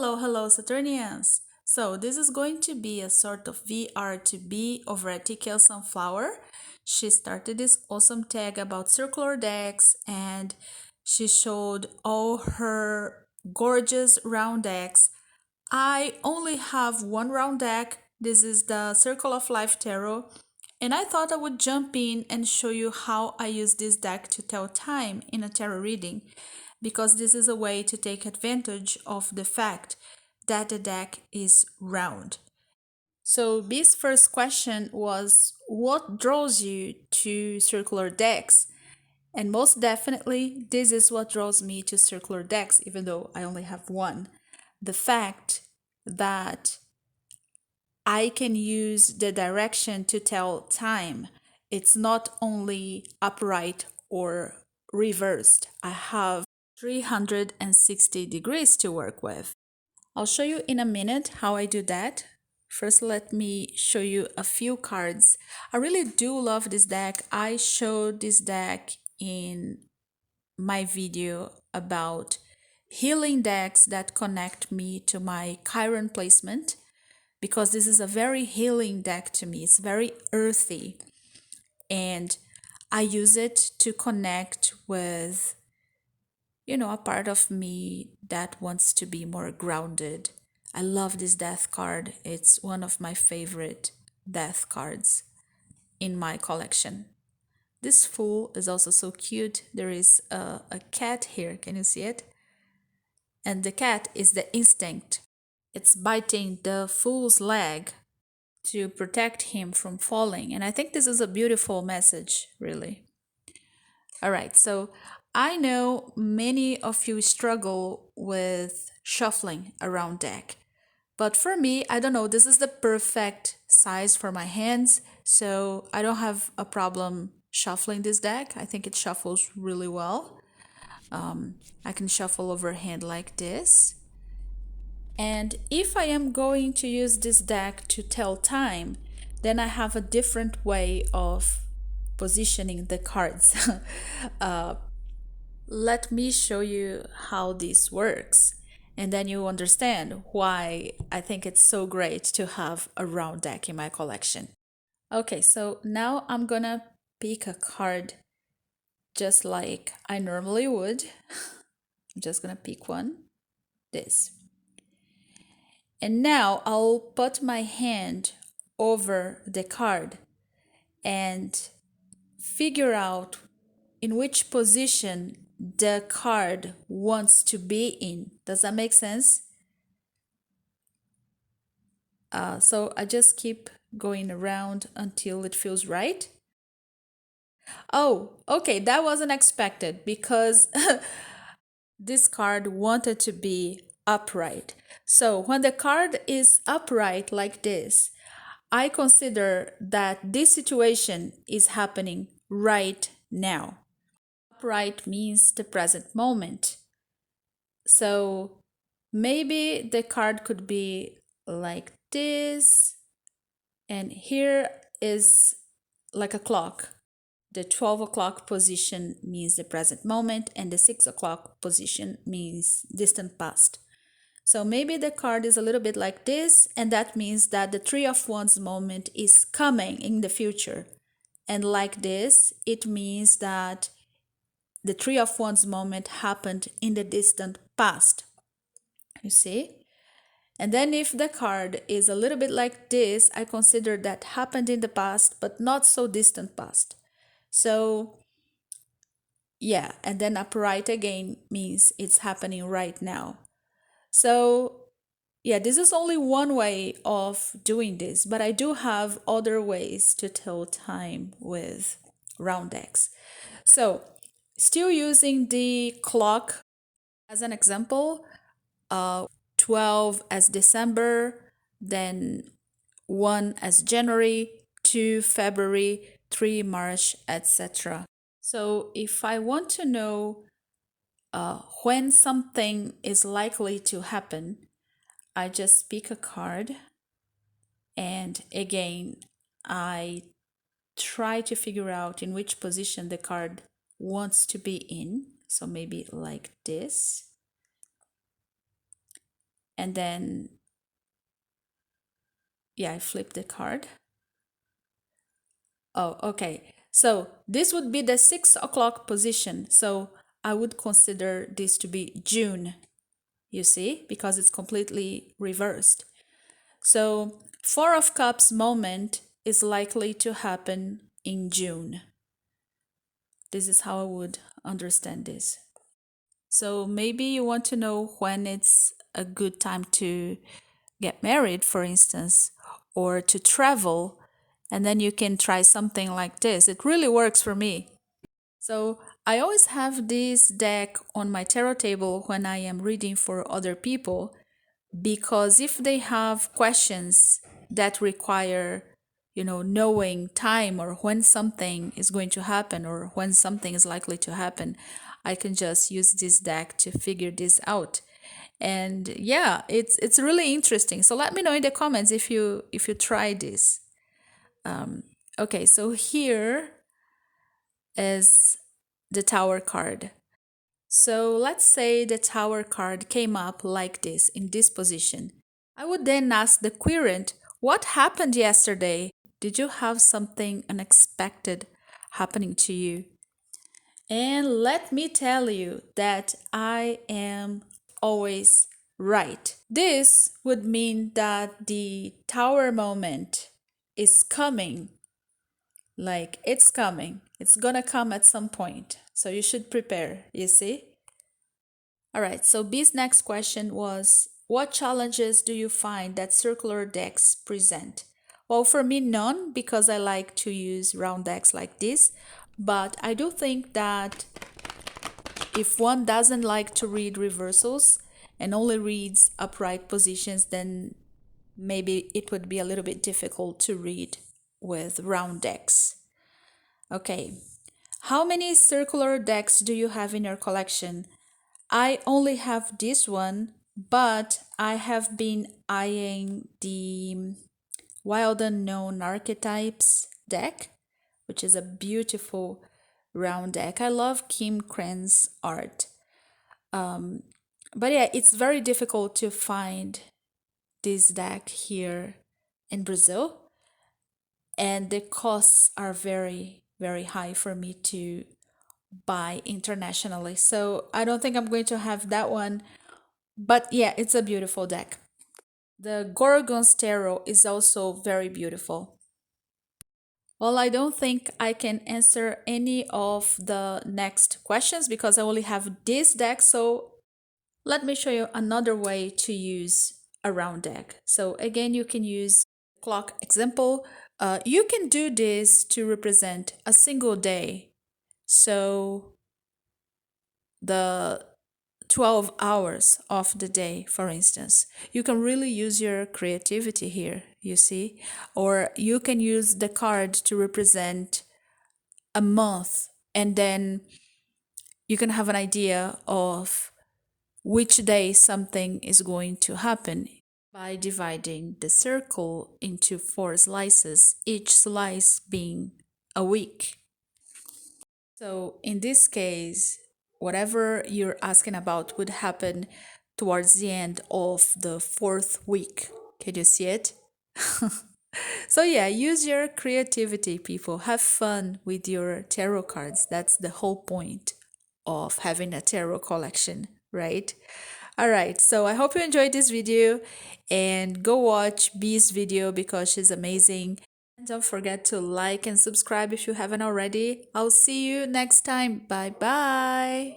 Hello, Saturnians! So, this is going to be a sort of VR to B over a TKL Sunflower. She started this awesome tag about circular decks and she showed all her gorgeous round decks. I only have one round deck. This is the Circle of Life Tarot. And I thought I would jump in and show you how I use this deck to tell time in a tarot reading, because this is a way to take advantage of the fact that the deck is round. So B's first question was, what draws you to circular decks? And most definitely, this is what draws me to circular decks, even though I only have one. The fact that I can use the direction to tell time. It's not only upright or reversed. I have 360 degrees to work with. I'll show you in a minute how I do that. First, let me show you a few cards. I really do love this deck. I showed this deck in my video about healing decks that connect me to my Chiron placement, because this is a very healing deck to me. It's very earthy, and I use it to connect with, a part of me that wants to be more grounded. I love this death card. It's one of my favorite death cards in my collection. This fool is also so cute. There is a cat here. Can you see it? And the cat is the instinct. It's biting the fool's leg to protect him from falling. And I think this is a beautiful message, really. All right, so I know many of you struggle with shuffling around deck. But for me, I don't know, this is the perfect size for my hands, so I don't have a problem shuffling this deck. I think it shuffles really well. I can shuffle overhand like this. And if I am going to use this deck to tell time, then I have a different way of positioning the cards. Let me show you how this works, and then you understand why I think it's so great to have a round deck in my collection. Okay, so now I'm gonna pick a card just like I normally would. I'm just gonna pick one, this. And now I'll put my hand over the card and figure out in which position the card wants to be in. Does that make sense? So I just keep going around until it feels right. Oh, okay, that wasn't expected because this card wanted to be upright. So when the card is upright like this, I consider that this situation is happening right now. Upright means the present moment. So maybe the card could be like this, and here is like a clock. The 12 o'clock position means the present moment, and the 6 o'clock position means distant past. So maybe the card is a little bit like this, and that means that the Three of Wands moment is coming in the future. And like this, it means that the Three of Wands moment happened in the distant past. You see? And then if the card is a little bit like this, I consider that happened in the past, but not so distant past. So yeah, and then upright again means it's happening right now. So yeah, this is only one way of doing this, but I do have other ways to tell time with round decks. So still using the clock as an example, 12 as December, then 1 as January, 2 February, 3 March, etc. So if I want to know when something is likely to happen, I just pick a card, and again, I try to figure out in which position the card wants to be in. So maybe like this. And then, yeah, I flip the card. Oh, okay. So this would be the 6 o'clock position. So I would consider this to be June, you see, because it's completely reversed. So Four of Cups moment is likely to happen in June. This is how I would understand this. So maybe you want to know when it's a good time to get married, for instance, or to travel, and then you can try something like this. It really works for me. So I always have this deck on my tarot table when I am reading for other people, because if they have questions that require, knowing time or when something is going to happen or when something is likely to happen, I can just use this deck to figure this out. And yeah, it's really interesting. So let me know in the comments if you try this. Okay, so here is the Tower card. So let's say the Tower card came up like this, in this position. I would then ask the querent, what happened yesterday? Did you have something unexpected happening to you? And let me tell you that I am always right. This would mean that the Tower moment is coming. Like, it's coming. It's gonna come at some point. So you should prepare, you see? All right, so B's next question was, what challenges do you find that circular decks present? Well, for me, none, because I like to use round decks like this. But I do think that if one doesn't like to read reversals and only reads upright positions, then maybe it would be a little bit difficult to read with round decks. Okay, how many circular decks do you have in your collection? I only have this one, but I have been eyeing the Wild Unknown Archetypes deck, which is a beautiful round deck. I love Kim Cran's art. But yeah, it's very difficult to find this deck here in Brazil, and the costs are very, very high for me to buy internationally. So I don't think I'm going to have that one. But yeah, it's a beautiful deck. The Gorgon's Tarot is also very beautiful. Well, I don't think I can answer any of the next questions because I only have this deck. So let me show you another way to use a round deck. So again, you can use clock example. You can do this to represent a single day. So the 12 hours of the day, for instance. You can really use your creativity here, you see? Or you can use the card to represent a month, and then you can have an idea of which day something is going to happen by dividing the circle into 4 slices, each slice being a week. So in this case, whatever you're asking about would happen towards the end of the 4th week. Can you see it? So yeah, use your creativity, people. Have fun with your tarot cards. That's the whole point of having a tarot collection, right? All right, so I hope you enjoyed this video, and go watch B's video because she's amazing. And don't forget to like and subscribe if you haven't already. I'll see you next time. Bye bye.